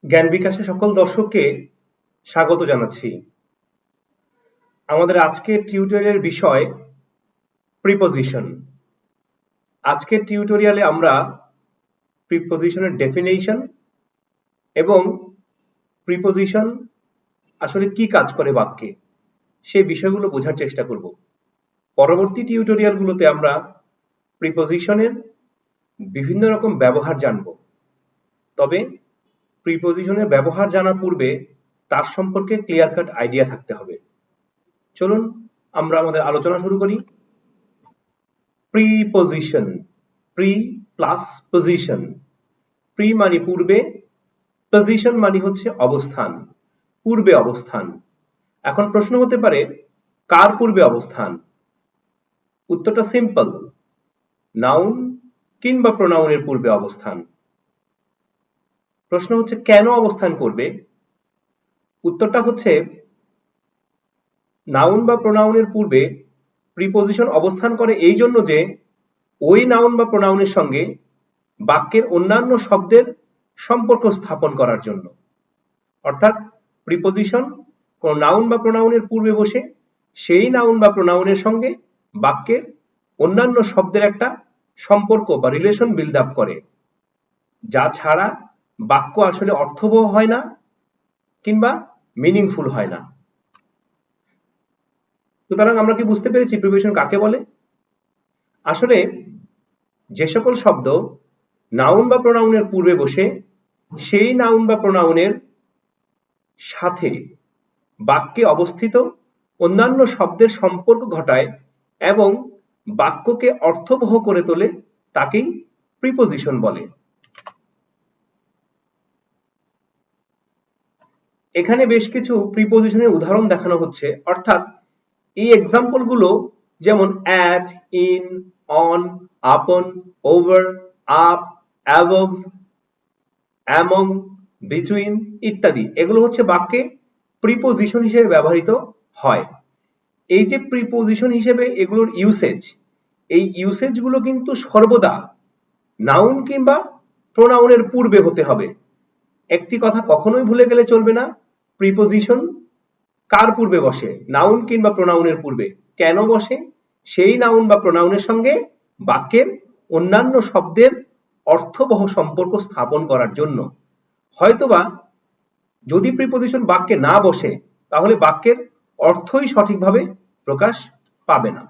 জ্ঞান বিকাশে সকল দর্শককে স্বাগত জানাচ্ছি। আমাদের আজকের টিউটোরিয়ালের বিষয় প্রিপোজিশন। আজকের টিউটোরিয়ালে আমরা প্রিপোজিশনের ডেফিনেশন এবং প্রিপোজিশন আসলে কি কাজ করে বাক্যে সেই বিষয়গুলো বোঝার চেষ্টা করব। পরবর্তী টিউটোরিয়ালগুলোতে আমরা প্রিপোজিশনের বিভিন্ন রকম ব্যবহার জানব। তবে প্রিপোজিশনের ব্যবহার জানার পূর্বে তার সম্পর্কে ক্লিয়ার কাট আইডিয়া থাকতে হবে। চলুন আমরা আমাদের আলোচনা শুরু করি। Preposition, pre plus position. Pre মানে পূর্বে, পজিশন মানে হচ্ছে অবস্থান, পূর্বে অবস্থান। এখন প্রশ্ন হতে পারে কার পূর্বে অবস্থান? উত্তরটা সিম্পল, নাউন কিংবা প্রোনাউনের পূর্বে অবস্থান। প্রশ্ন হচ্ছে কেন অবস্থান করবে? উত্তরটা হচ্ছে নাউন বা প্রোনাউনের পূর্বে প্রিপোজিশন অবস্থান করে এই জন্য যে ওই নাউন বা প্রোনাউনের সঙ্গে বাক্যের অন্যান্য শব্দের সম্পর্ক স্থাপন করার জন্য। অর্থাৎ প্রিপোজিশন কোন নাউন বা প্রোনাউনের পূর্বে বসে সেই নাউন বা প্রোনাউনের সঙ্গে বাক্যের অন্যান্য শব্দের একটা সম্পর্ক বা রিলেশন বিল্ড আপ করে, যা ছাড়া বাক্য আসলে অর্থবহ হয় না কিংবা মিনিংফুল হয় না। সুতরাং আমরা কি বুঝতে পেরেছি প্রিপোজিশন কাকে বলে? আসলে যে সকল শব্দ নাউন বা প্রোনাউনের পূর্বে বসে সেই নাউন বা প্রোনাউনের সাথে বাক্যে অবস্থিত অন্যান্য শব্দের সম্পর্ক ঘটায় এবং বাক্যকে অর্থবহ করে তোলে, তাকেই প্রিপোজিশন বলে। এখানে বেশ কিছু প্রিপোজিশনের উদাহরণ দেখানো হচ্ছে, অর্থাৎ এই এক্সাম্পল গুলো যেমন অ্যাট, ইন, অন, আপন, over, up, above, among, between ইত্যাদি, এগুলো হচ্ছে বাক্যে প্রিপোজিশন হিসেবে ব্যবহৃত হয়। এই যে প্রিপোজিশন হিসেবে এগুলোর ইউসেজ, এই ইউসেজ গুলো কিন্তু সর্বদা নাউন কিংবা প্রোনাউনের পূর্বে হতে হবে। একটি কথা কখনোই ভুলে গেলে চলবে না, প্রিপোজিশন কার পূর্বে বসে? নাউন কিংবা প্রোনাউনের পূর্বে। কেন বসে? সেই নাউন বা প্রোনাউনের সঙ্গে বাক্যের অন্যান্য শব্দের অর্থবহ সম্পর্ক স্থাপন করার জন্য। হয়তোবা যদি প্রিপোজিশন বাক্যে না বসে তাহলে বাক্যের অর্থই সঠিকভাবে প্রকাশ পাবে না।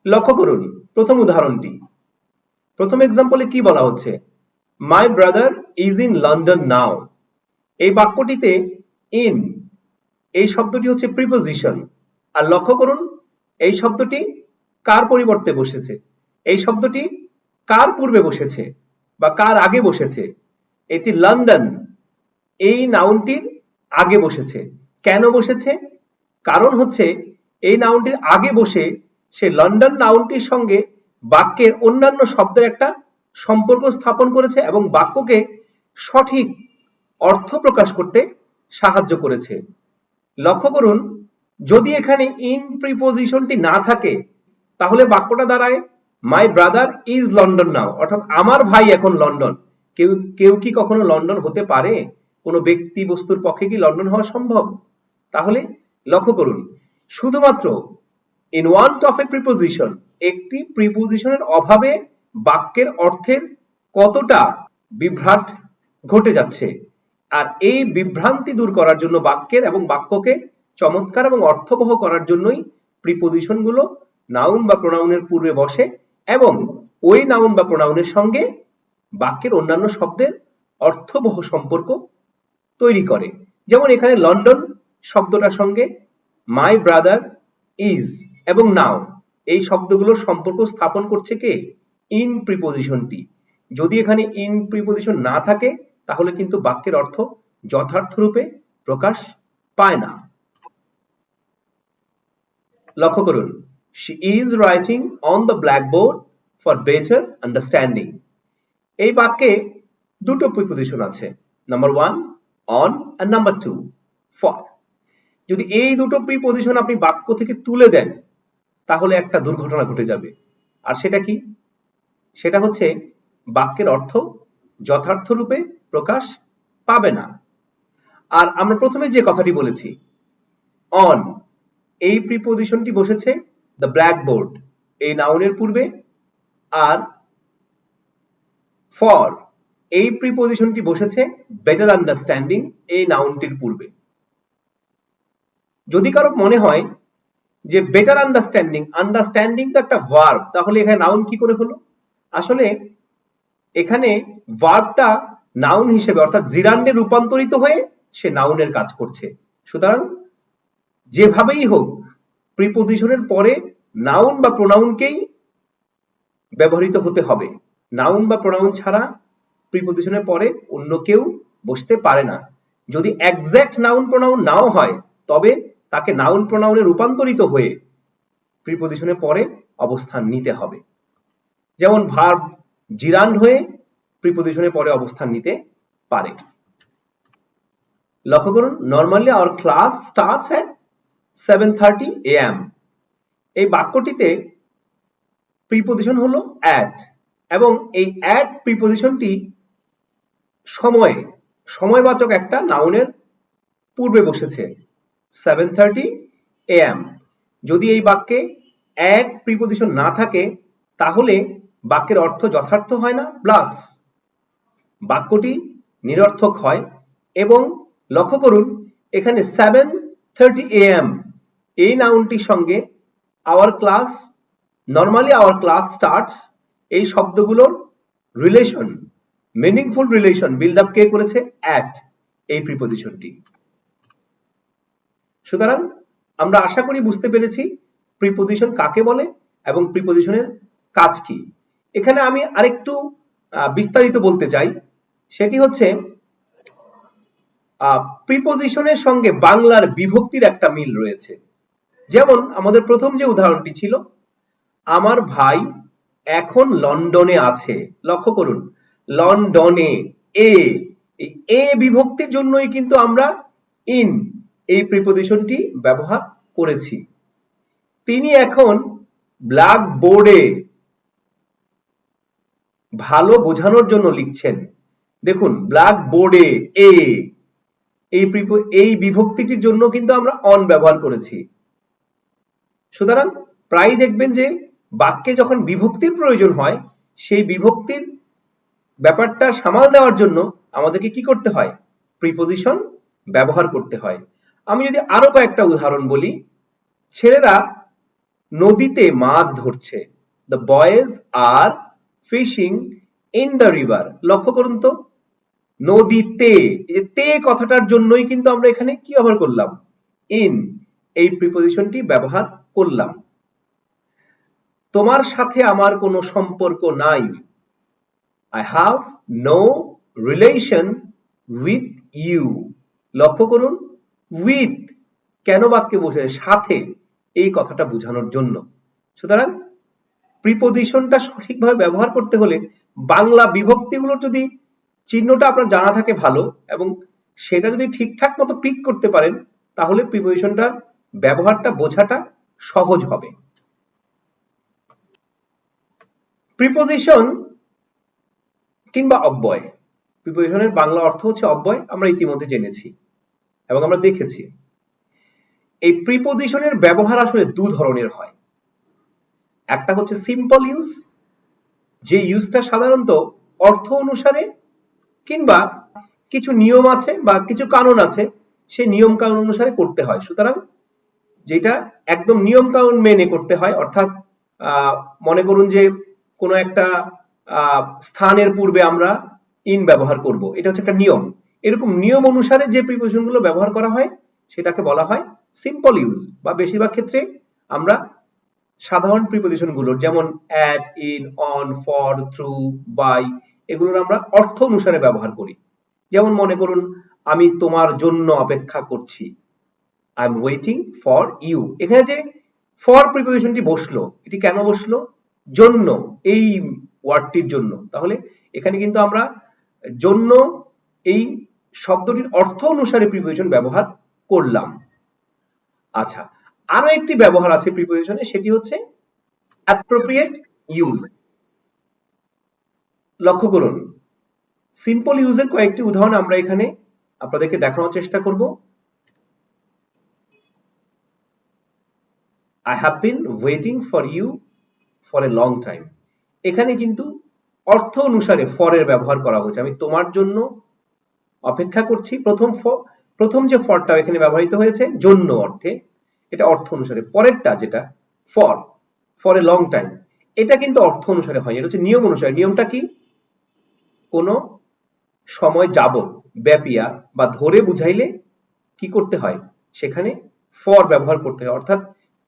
লক্ষ্য করুন প্রথম উদাহরণটি। প্রথম এক্সাম্পলে কি বলা হচ্ছে? My brother is in London now. এই বাক্যটিতে ইন এই শব্দটি হচ্ছে প্রিপোজিশন। আর লক্ষ্য করুন এই শব্দটি কার পরিবর্তে বসেছে? এই শব্দটি কার পূর্বে বসেছে বা কার আগে বসেছে? এটি লন্ডন এই নাউনটির আগে বসেছে। কেন বসেছে? কারণ হচ্ছে এই নাউনটির আগে বসে সে লন্ডন নাউনটির সঙ্গে বাক্যের অন্যান্য শব্দের একটা সম্পর্ক স্থাপন করেছে এবং বাক্যকে সঠিক অর্থ প্রকাশ করতে সাহায্য করেছে। লক্ষ্য করুন যদি এখানে ইন প্রিপোজিশনটি না থাকে তাহলে বাক্যটা দাঁড়ায় মাই ব্রাদার ইজ লন্ডন নাও, অর্থাৎ আমার ভাই এখন লন্ডন। কেউ কি কখনো লন্ডন হতে পারে? কোনো ব্যক্তি বস্তুর পক্ষে কি লন্ডন হওয়া সম্ভব? তাহলে লক্ষ্য করুন শুধুমাত্র in want of a preposition, একটি প্রিপোজিশনের অভাবে বাক্যের অর্থের কতটা বিভ্রাট ঘটে যাচ্ছে। আর এই বিভ্রান্তি দূর করার জন্য বাক্যের এবং বাক্যকে চমৎকার এবং অর্থবহ করার জন্যই প্রিপোজিশন গুলো নাউন বা প্রোনাউনের পূর্বে বসে এবং ওই নাউন বা প্রোনাউনের সঙ্গে বাক্যের অন্যান্য শব্দের অর্থবহ সম্পর্ক তৈরি করে। যেমন এখানে লন্ডন শব্দটার সঙ্গে মাই ব্রাদার ইজ এবং নাও এই শব্দগুলোর সম্পর্ক স্থাপন করছে কে? ইন প্রিপোজিশনটি। যদি এখানে ইন প্রিপোজিশন না থাকে তাহলে কিন্তু বাক্যের অর্থ যথার্থ রূপে প্রকাশ পায় না। লক্ষ্য করুন she is writing on the blackboard for better understanding। এই বাক্যে দুটো প্রিপোজিশন আছে, number 1 on and number 2 for। যদি এই দুটো প্রিপোজিশন আপনি বাক্য থেকে তুলে দেন তাহলে একটা দুর্ঘটনা ঘটে যাবে। আর সেটা কি? সেটা হচ্ছে বাক্যের অর্থ যথার্থ রূপে প্রকাশ পাবে না। আর আমরা প্রথমে যে কথাটি বলেছি, অন, এই প্রিপজিশনটি বসেছে দ্য ব্ল্যাকবোর্ড এই নাউনের পূর্বে, আর ফর এই প্রিপজিশনটি বসেছে বেটার আন্ডারস্ট্যান্ডিং এই নাউনটির পূর্বে। যদি কারো মনে হয় যে বেটার আন্ডারস্ট্যান্ডিং, আন্ডারস্ট্যান্ডিং তো একটা ভার্ব, তাহলে এখানে নাউন কি করে হলো? আসলে এখানে ভার্বটা নাউন হিসেবে অর্থাৎ জিরান্ডে রূপান্তরিত হয়ে সে নাউনের কাজ করছে। সুতরাং যেভাবেই হোক প্রিপজিশনের পরে নাউন বা প্রোনাউনকেই ব্যবহৃত হতে হবে। নাউন বা প্রোনাউন ছাড়া প্রিপজিশনের পরে অন্য কেউ বসতে পারে না। যদি এক্সাক্ট নাউন প্রোনাউন নাও হয়, তবে তাকে নাউন প্রোনাউনে রূপান্তরিত হয়ে প্রিপজিশনের পরে অবস্থান নিতে হবে। যেমন ভার্ব জিরান্ড হয়ে প্রিপজিশনের পরে অবস্থান নিতে পারে। লক্ষ্য করুন, normally our class starts at 7:30 AM। এই বাক্যটিতে প্রিপজিশন হলো অ্যাট, এবং এই অ্যাট প্রিপজিশনটি সময়বাচক একটা নাউনের পূর্বে বসেছে 7:30 AM। যদি এই বাক্যে অ্যাট প্রিপজিশন না থাকে, তাহলে বাক্যের অর্থ যথার্থ হয় না, প্লাস বাক্যটি নিরর্থক হয়। এবং লক্ষ্য করুন, এখানে 7:30 AM এই নাউনটির সঙ্গে our class, normally our class starts, এই শব্দগুলোর relation, meaningful relation build up কে করেছে? অ্যাট এই প্রিপজিশনটি। সুতরাং আমরা আশা করি বুঝতে পেরেছি প্রিপজিশন কাকে বলে এবং প্রিপজিশনের কাজ কি। এখানে আমি আরেকটু বিস্তারিত বলতে চাই, সেটি হচ্ছে প্রিপজিশনের সঙ্গে বাংলার বিভক্তির একটা মিল রয়েছে। যেমন আমাদের প্রথম যে উদাহরণটি ছিল, আমার ভাই এখন লন্ডনে আছে। লক্ষ্য করুন, লন্ডনে এ বিভক্তির জন্যই কিন্তু আমরা ইন এই প্রিপজিশনটি ব্যবহার করেছি। তিনি এখন ব্ল্যাকবোর্ডে ভালো বোঝানোর জন্য লিখছেন। দেখুন, ব্ল্যাকবোর্ডে এই বিভক্তিটির জন্য কিন্তু আমরা অন ব্যবহার করেছি। সুতরাং প্রায় দেখবেন যে বাক্যে যখন বিভক্তির প্রয়োজন হয়, সেই বিভক্তির ব্যাপারটা সামাল দেওয়ার জন্য আমাদেরকে কি করতে হয়? প্রিপজিশন ব্যবহার করতে হয়। আমি যদি আরো কয়েকটা উদাহরণ বলি, ছেলেরা নদীতে মাছ ধরছে। The boys are fishing in the river. লক্ষ্য করুন তো, নদীতে, এই তে কথাটার জন্যই কিন্তু আমরা এখানে কি ব্যবহার করলাম? ইন এই প্রিপজিশনটি ব্যবহার করলাম। তোমার সাথে আমার কোনো সম্পর্ক নাই। I have no relation with you. লক্ষ্য করুন, with কেন বাক্যে বসে? সাথে, এই কথাটা বোঝানোর জন্য। সুতরাং প্রিপজিশনটা সঠিকভাবে ব্যবহার করতে হলে বাংলা বিভক্তিগুলোর যদি চিহ্নটা আপনার জানা থাকে ভালো, এবং সেটা যদি ঠিকঠাক মতো পিক করতে পারেন, তাহলে প্রিপজিশনটার ব্যবহারটা বোঝাটা সহজ হবে। প্রিপজিশন কিংবা অব্যয়, প্রিপজিশনের বাংলা অর্থ হচ্ছে অব্যয়, আমরা ইতিমধ্যে জেনেছি এবং আমরা দেখেছি। এই প্রিপজিশনের ব্যবহার আসলে দু ধরনের হয়। একটা হচ্ছে সিম্পল ইউজ, যে ইউজটা সাধারণত অর্থ অনুসারে কিংবা কিছু নিয়ম আছে বা কিছু কানুন আছে, সেই নিয়ম কানুন অনুসারে করতে হয়। সুতরাং যেটা একদম নিয়ম কানুন মেনে করতে হয়, অর্থাৎ মনে করুন যে কোনো একটা স্থানের পূর্বে আমরা ইন ব্যবহার করব, এটা হচ্ছে একটা নিয়ম। এরকম নিয়ম অনুসারে যে প্রিপজিশনগুলো ব্যবহার করা হয় সেটাকে বলা হয় সিম্পল ইউজ, বা বেশিরভাগ ক্ষেত্রে আমরা সাধারণ প্রিপজিশনগুলোর, যেমন at, in, on, for, through, by, এগুলোর আমরা অর্থ অনুসারে ব্যবহার করি। যেমন মনে করুন, আমি তোমার জন্য অপেক্ষা করছি, I am waiting for you. এখানে যে ফর প্রিপজিশনটি বসলো, এটি কেন বসলো? জন্য, এই ওয়ার্ডটির জন্য। তাহলে এখানে কিন্তু আমরা জন্য এই শব্দটির অর্থ অনুসারে প্রিপজিশন ব্যবহার করলাম। আচ্ছা, আরো একটি ব্যবহার আছে প্রিপজিশনে, সেটি হচ্ছে অ্যাপ্রোপ্রিয়েট ইউজ। লক্ষ্য করুন, সিম্পল ইউজের কয়েকটি উদাহরণ আমরা এখানে আপনাদেরকে দেখানোর চেষ্টা করব। I have been waiting for you for a long time. এখানে কিন্তু অর্থ অনুসারে for এর ব্যবহার করা হয়েছে। আমি তোমার জন্য অপেক্ষা করছি। প্রথম যে ফরটা এখানে ব্যবহৃত হয়েছে জন্য অর্থে, এটা অর্থ অনুসারে। পরেরটা যেটা ফর এ লং টাইম, এটা কিন্তু অর্থ অনুসারে হয়নি, এটা হচ্ছে নিয়ম অনুসারে। নিয়মটা কি? কোনো সময় যাবত, ব্যাপিয়া বা ধরে বুঝাইলে কি করতে হয়? সেখানে ফর ব্যবহার করতে হয়। অর্থাৎ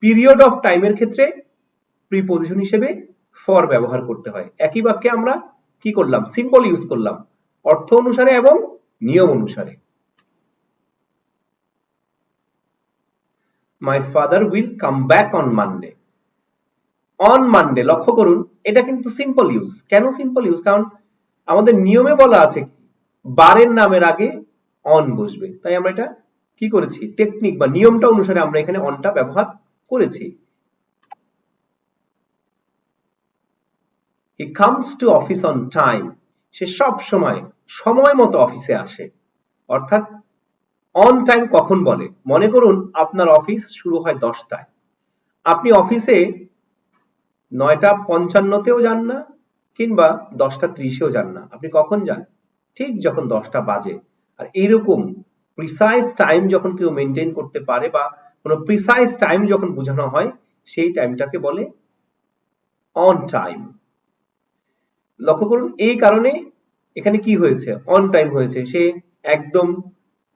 পিরিয়ড অফ টাইমের ক্ষেত্রে প্রিপোজিশন হিসেবে ফর ব্যবহার করতে হয়। একই বাক্যে আমরা কি করলাম? সিম্পল ইউজ করলাম অর্থ অনুসারে এবং নিয়ম অনুসারে। My father will come back on Monday. On Monday, লক্ষ্য করুন এটা কিন্তু সিম্পল ইউজ। কেন সিম্পল ইউজ? কারণ আমাদের নিয়মে বলা আছে বারের নামের আগে অন বসবে, তাই আমরা এটা কি করেছি? টেকনিক বা নিয়মটা অনুসারে আমরা এখানে অনটা ব্যবহার করেছি। He comes to office on time. সে সব সময় মতো অফিসে আসে। অর্থাৎ অন টাইম কখন বলে? মনে করুন আপনার অফিস শুরু হয় 10টায়, আপনি অফিসে 9:55-তেও যান না কিংবা 10:30-এও যান না। আপনি কখন যান? ঠিক যখন 10টা বাজে। আর এইরকম প্রিসাইজ টাইম যখন কেউ মেনটেন করতে পারে বা কোনো প্রিসাইজ টাইম যখন বোঝানো হয়, সেই টাইমটাকে বলে অন টাইম। লক্ষ্য করুন এই কারণে এখানে কি হয়েছে? অন টাইম হয়েছে, সে একদম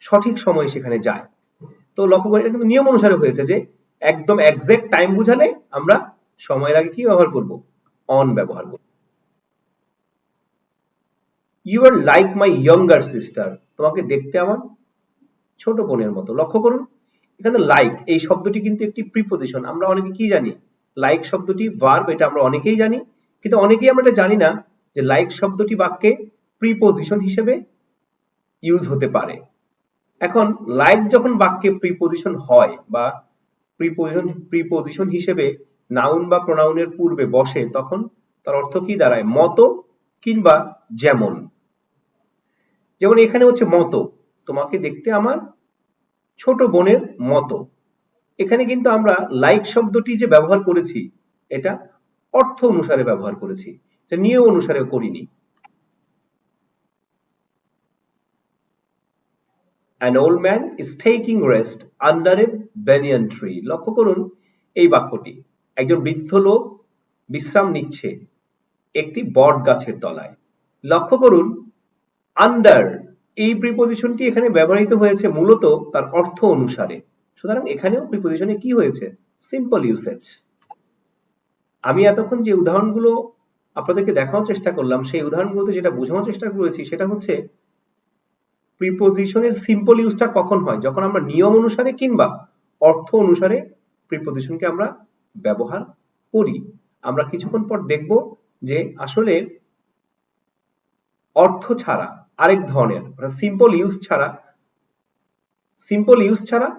সঠিক সময়ে সেখানে যায়। তো লক্ষ্য করি এটা কিন্তু নিয়ম অনুসারে হয়েছে যে একদম এক্সাক্ট টাইম বুঝালে আমরা সময়ের আগে কি ব্যবহার করব? অন ব্যবহার করব। You are like my younger sister. তোমাকে দেখতে আমার ছোট বোনের মতো। লক্ষ্য করুন এখানে লাইক এই শব্দটি কিন্তু একটি প্রিপোজিশন। আমরা অনেকে কি জানি? লাইক শব্দটি ভার্ব, এটা আমরা অনেকেই জানি, কিন্তু অনেকেই আমরা এটা জানি না যে লাইক শব্দটি বাক্যে প্রিপোজিশন হিসেবে ইউজ হতে পারে। এখন লাইক যখন বাক্যে প্রিপোজিশন হয় বা প্রিপোজিশন হিসেবে নাউন বা প্রোনাউনের পূর্বে বসে, তখন তার অর্থ কি দাঁড়ায়? মতো কিংবা যেমন। যেমন এখানে হচ্ছে মতো, তোমাকে দেখতে আমার ছোট বোনের মতো। এখানে কিন্তু আমরা লাইক শব্দটি যে ব্যবহার করেছি এটা অর্থ অনুসারে ব্যবহার করেছি, যে নিয়ম অনুসারে করিনি। An old man is taking rest under a banyan tree. লক্ষ্য করুন এই বাক্যটি, একজন বৃদ্ধ লোক বিশ্রাম নিচ্ছে একটি বট গাছের তলায়। লক্ষ্য করুন আন্ডার এই প্রিপোজিশনটি এখানে ব্যবহৃত হয়েছে মূলত তার অর্থ অনুসারে। সুতরাং এখানেও প্রিপোজিশনে কি হয়েছে? Simple usage. আমি এতক্ষণ যে উদাহরণগুলো আপনাদেরকে দেখানোর চেষ্টা করলাম, সেই উদাহরণগুলোতে যেটা বোঝানোর চেষ্টা করেছি সেটা হচ্ছে প্রিপোজিশনের সিম্পল ইউজটা কখন হয়? যখন আমরা নিয়ম অনুসারে কিংবা অর্থ অনুসারে প্রিপোজিশনকে আমরা ব্যবহার করি। আমরা কিছুক্ষণ পর দেখব যে আসলে অর্থ ছাড়া আরেক ধরনের সিম্পল ইউজ ছাড়া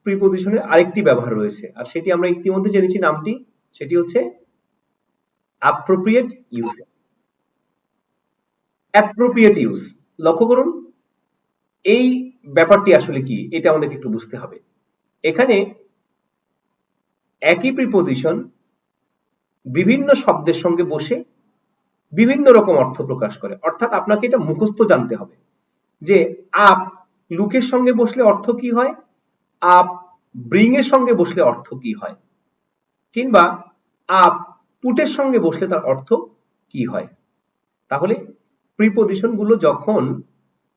প্রিপোজিশনের আরেকটি ব্যবহার রয়েছে, আর সেটি আমরা ইতিমধ্যে জেনেছি নামটি, সেটি হচ্ছে অ্যাপ্রোপ্রিয়েট ইউজ। অ্যাপ্রোপ্রিয়েট ইউজ, লক্ষ্য করুন এই ব্যাপারটি আসলে কি এটা আমাদেরকে একটু বুঝতে হবে। এখানে একই প্রিপোজিশন বিভিন্ন শব্দের সঙ্গে বসে বিভিন্ন রকম অর্থ প্রকাশ করে। অর্থাৎ আপনাকে এটা মুখস্থ জানতে হবে যে আপ লুকের সঙ্গে বসলে অর্থ কি হয়, আপ ব্রিং এর সঙ্গে বসলে অর্থ কি হয়, কিংবা আপ পুটের সঙ্গে বসলে তার অর্থ কি হয়। তাহলে প্রিপোজিশন গুলো যখন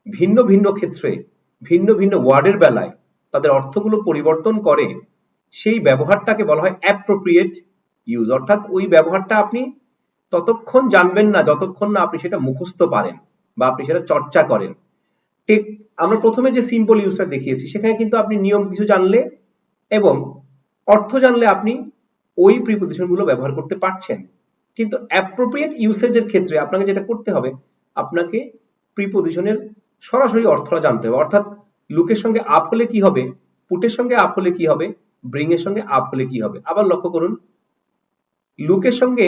ভিন্ন ভিন্ন ক্ষেত্রে ভিন্ন ভিন্ন ওয়ার্ডের বেলায় তাদের অর্থগুলো পরিবর্তন করে, সেই ব্যবহারটাকে বলা হয় অ্যাপ্রোপ্রিয়েট ইউজ। অর্থাৎ ওই ব্যবহারটা আপনি ততক্ষণ জানবেন না যতক্ষণ না আপনি সেটা মুখস্থ পারেন বা আপনি সেটা চর্চা করেন। ঠিক আমরা প্রথমে যে সিম্পল ইউজটা দেখিয়েছি সেখানে কিন্তু আপনি নিয়ম কিছু জানলে এবং অর্থ জানলে আপনি ওই প্রিপোজিশন গুলো ব্যবহার করতে পারছেন। কিন্তু অ্যাপ্রোপ্রিয়েট ইউসেজের ক্ষেত্রে আপনাকে যেটা করতে হবে, আপনাকে প্রিপোজিশনের সরাসরি অর্থটা জানতে হবে। অর্থাৎ লুকের সঙ্গে আপ হলে কি হবে, পুটের সঙ্গে আপ হলে কি হবে, ব্রিং এর সঙ্গে আপ হলে কি হবে। আবার লক্ষ্য করুন লুকের সঙ্গে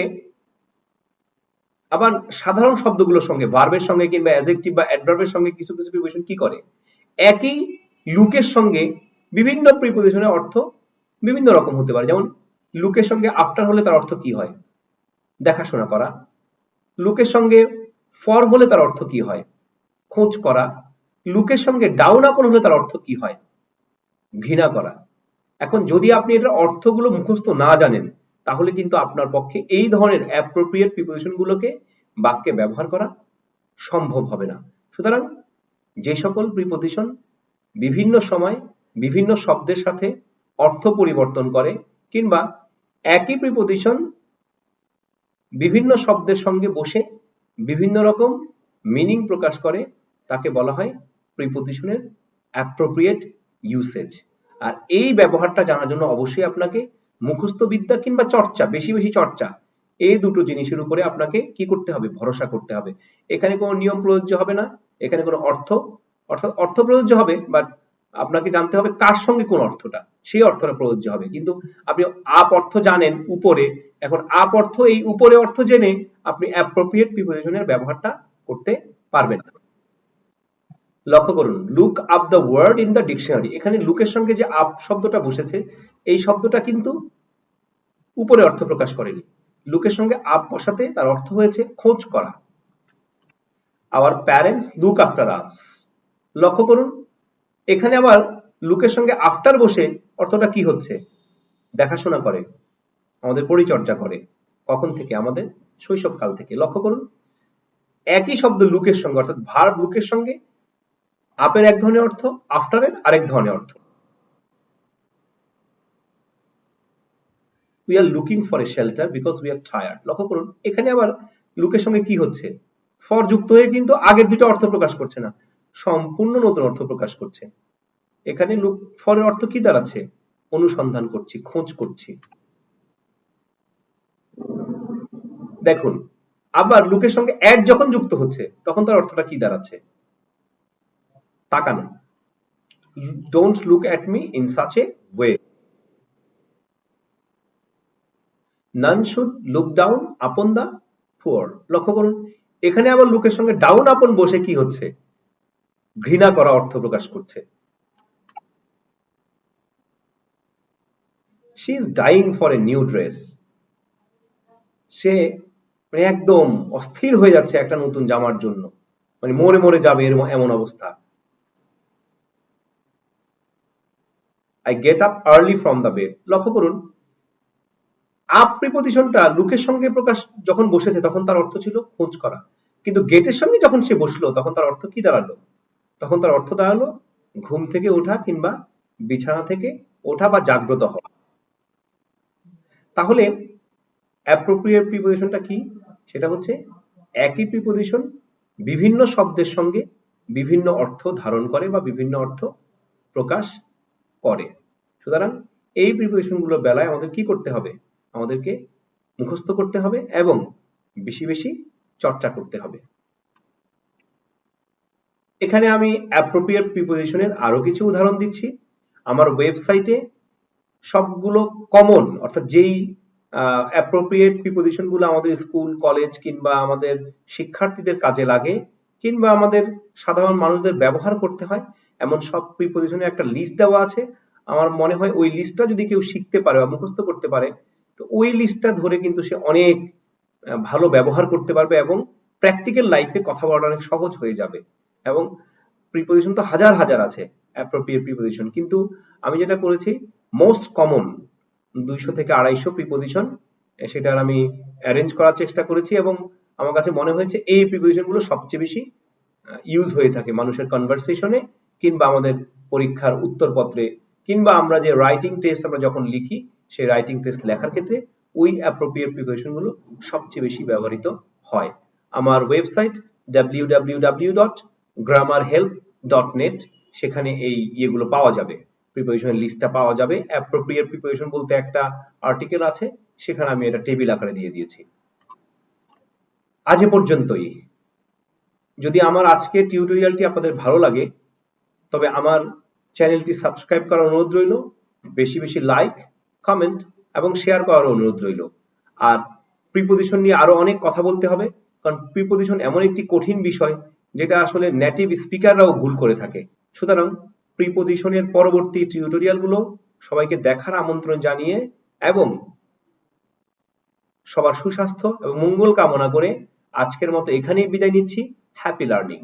আবার সাধারণ শব্দগুলোর সঙ্গে ভার্বের সঙ্গে কিংবা অ্যাডজেক্টিভ বা অ্যাডভার্বের সঙ্গে কিছু কিছু প্রিপোজিশন কি করে, একই লুকের সঙ্গে বিভিন্ন প্রিপোজিশনের অর্থ বিভিন্ন রকম হতে পারে। যেমন লুকের সঙ্গে আফটার হলে তার অর্থ কি হয়, দেখাশোনা করা। লুকের সঙ্গে ফর হলে তার অর্থ কি হয়, খোঁজ করা। লুকের সঙ্গে ডাউন আপন হলে তার অর্থ কি হয়, ঘৃণা করা। এখন যদি আপনি এটার অর্থগুলো মুখস্থ না জানেন, তাহলে কিন্তু আপনার পক্ষে এই ধরনের অ্যাপ্রোপ্রিয়েট প্রিপোজিশন গুলোকে বাক্যে ব্যবহার করা সম্ভব হবে না। সুতরাং যে সকল প্রিপোজিশন বিভিন্ন সময় বিভিন্ন শব্দের সাথে অর্থ পরিবর্তন করে কিংবা একই প্রিপোজিশন বিভিন্ন শব্দের সঙ্গে বসে বিভিন্ন রকম মিনিং প্রকাশ করে, তাকে বলা হয় প্রিপোজিশনের অ্যাপ্রোপ্রিয়েট ইউসেজ। আর এই ব্যবহারটা জানার জন্য অবশ্যই আপনাকে মুখস্থ বিদ্যা কিংবা চর্চা, বেশি বেশি চর্চা, এই দুটো জিনিসের উপরে আপনাকে কি করতে হবে, ভরসা করতে হবে। এখানে কোনো নিয়ম প্রযোজ্য হবে না, এখানে কোনো অর্থাৎ অর্থ প্রযোজ্য হবে, বাট আপনাকে জানতে হবে কার সঙ্গে কোন অর্থটা, সেই অর্থটা প্রযোজ্য হবে। কিন্তু আপনি আপ অর্থ জানেন উপরে, এখন আপ অর্থ এই উপরে অর্থ জেনে আপনি অ্যাপ্রোপ্রিয়েট প্রিপোজিশনের ব্যবহারটা করতে পারবেন না। লক্ষ্য করুন, look up the word in the dictionary, এখানে লুকের সঙ্গে যে আপ শব্দটা বসেছে, এই শব্দটা কিন্তু উপরে অর্থ প্রকাশ করেনি। লুকের সঙ্গে আপ বসাতে তার অর্থ হয়েছে খোঁজ করা। আওয়ার প্যারেন্টস লুক আফটার আস, লক্ষ্য করুন এখানে আবার লুকের সঙ্গে আফটার বসে অর্থটা কি হচ্ছে, দেখাশোনা করে, আমাদের পরিচর্যা করে। কখন থেকে, আমাদের শৈশবকাল থেকে। লক্ষ্য করুন একই শব্দ লুকের সঙ্গে, অর্থাৎ ভার্ব লুকের সঙ্গে আপের এক ধরনের অর্থ, আফটারের আরেক ধরনের অর্থ। We are looking for a shelter because we are tired, লক্ষ্য করুন এখানে আবার লুকের সঙ্গে কি হচ্ছে, ফর যুক্ত হয়ে কিন্তু আগের দুটো অর্থ প্রকাশ করছে না, সম্পূর্ণ নতুন অর্থ প্রকাশ করছে। এখানে লুক ফরের অর্থ কি দাঁড়াচ্ছে, অনুসন্ধান করছি, খোঁজ করছি। দেখুন আবার লুকের সঙ্গে অ্যাড যখন যুক্ত হচ্ছে তখন তার অর্থটা কি দাঁড়াচ্ছে, তাকানো। Don't look at me in such a way. None should look down upon the poor, লক্ষ্য করুন এখানে আবার লুকের সঙ্গে ডাউন আপন বসে কি হচ্ছে, ঘৃণা করা অর্থ প্রকাশ করছে। She is dying for a new dress, সে একদম অস্থির হয়ে যাচ্ছে একটা নতুন জামার জন্য, মানে মরে মরে যাবে এমন অবস্থা। I get up early from the bed, লক্ষ্য করুন আপ প্রিপোজিশনটা লুকের সঙ্গে প্রকাশ যখন বসেছে তখন তার অর্থ ছিল খোঁজ করা, কিন্তু গেটের সঙ্গে যখন সে বসলো তখন তার অর্থ কি দাঁড়ালো, তখন তার অর্থ দাঁড়ালো ঘুম থেকে ওঠা কিংবা বিছানা থেকে ওঠা বা জাগ্রত হওয়া। তাহলে অ্যাপ্রোপ্রিয়েট প্রিপোজিশনটা কি, সেটা হচ্ছে একই প্রিপোজিশন বিভিন্ন শব্দের সঙ্গে বিভিন্ন অর্থ ধারণ করে বা বিভিন্ন অর্থ প্রকাশ করে। সুতরাং এই প্রিপোজিশনগুলোর বেলায় আমাদের কি করতে হবে, আমাদেরকে মুখস্থ করতে হবে এবং বেশি বেশি চর্চা করতে হবে। এখানে আমি অ্যাপ্রোপ্রিয়েট প্রিপোজিশনের আরো কিছু উদাহরণ দিচ্ছি। আমার ওয়েবসাইটে সবগুলো কমন, অর্থাৎ যেই অ্যাপ্রোপ্রিয়েট প্রিপোজিশন গুলো আমাদের স্কুল কলেজ কিংবা আমাদের শিক্ষার্থীদের কাজে লাগে কিংবা আমাদের সাধারণ মানুষদের ব্যবহার করতে হয়, এমন সব প্রিপোজিশনের একটা লিস্ট দেওয়া আছে। আমার মনে হয় ওই লিস্টটা যদি কেউ শিখতে পারে বা মুখস্থ করতে পারে, তো ওই লিস্টটা ধরে কিন্তু সে অনেক ভালো ব্যবহার করতে পারবে এবং প্র্যাকটিক্যাল লাইফে কথা বলাটা অনেক সহজ হয়ে যাবে। এবং প্রিপোজিশন তো হাজার হাজার আছে অ্যাপ্রোপ্রিয়েট প্রিপোজিশন, কিন্তু আমি যেটা করেছি মোস্ট কমন 200 থেকে 250 প্রিপোজিশন সেটার আমি অ্যারেঞ্জ করার চেষ্টা করেছি এবং আমার কাছে মনে হয়েছে এই প্রিপোজিশন গুলো সবচেয়ে বেশি ইউজ হয়ে থাকে মানুষের কনভারসেশনে কিংবা আমাদের পরীক্ষার উত্তরপত্রে কিংবা আমরা যে রাইটিং টেস্ট আমরা যখন লিখি সেই রাইটিং টেস্ট লেখার ক্ষেত্রে ওই অ্যাপ্রোপ্রিয়েট প্রিপোজিশন গুলো সবচেয়ে বেশি ব্যবহৃত হয়। আমার ওয়েবসাইট www.grammarhelp.net, সেখানে এই ইয়েগুলো পাওয়া যাবে, প্রিপোজিশনের লিস্টটা পাওয়া যাবে। অ্যাপ্রোপ্রিয়েট প্রিপোজিশন বলতে একটা আর্টিকেল আছে, সেখানে আমি এটা টেবিল আকারে দিয়ে দিয়েছি। আজ এ পর্যন্তই। যদি আমার আজকের টিউটোরিয়ালটি আপনাদের ভালো লাগে তবে আমার চ্যানেলটি সাবস্ক্রাইব করার অনুরোধ রইল, বেশি বেশি লাইক কমেন্ট এবং শেয়ার করার অনুরোধ রইল। আর প্রিপোজিশন নিয়ে আরো অনেক কথা বলতে হবে, কারণ প্রিপোজিশন এমন একটি কঠিন বিষয় যেটা আসলে নেটিভ স্পিকাররাও ভুল করে থাকে। সুতরাং প্রিপোজিশনের পরবর্তী টিউটোরিয়ালগুলো সবাইকে দেখার আমন্ত্রণ জানিয়ে এবং সবার সুস্বাস্থ্য এবং মঙ্গল কামনা করে আজকের মতো এখানেই বিদায় নিচ্ছি। Happy learning.